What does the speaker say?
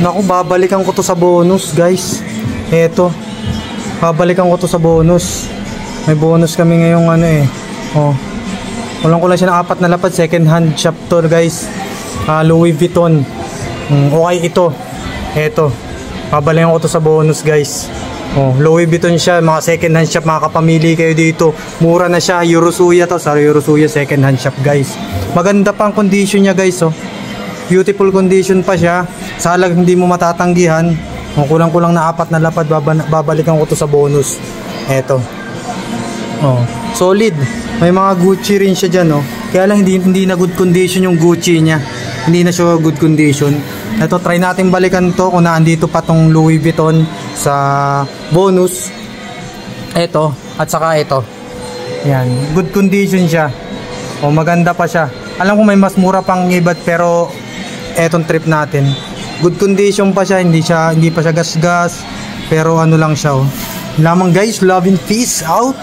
Naku, babalikan ko to sa bonus, guys. Eto. Babalikan ko to sa bonus. May bonus kami ngayong ano eh. Oh. Kulang ko lang siya ng 4 na lapad. Second hand shop to, guys. Louis Vuitton. Okay ito. Eto. Babalikan ko to sa bonus, guys. Oh, Louis Vuitton siya. Mga second hand shop. Makakapamili kayo dito. Mura na siya. Eurosuya to. Sorry, Eurosuya second hand shop, guys. Maganda pang condition niya, guys. Oh. Beautiful condition pa siya. Salag hindi mo matatanggihan. Kulang-kulang na 4 na lapad, babalikan ko to sa bonus. Eto. Oh, solid. May mga Gucci rin siya dyan, oh. Kaya lang hindi na good condition yung Gucci niya. Hindi na siya good condition. Eto, try natin balikan to kung naandito pa tong Louis Vuitton sa bonus. Eto, at saka ito. Yan, good condition siya. Oh, maganda pa siya. Alam ko may mas mura pang iba, pero etong trip natin good condition pa siya, hindi pa siya gas-gas, pero ano lang siya, oh. Lamang, guys, love and peace out.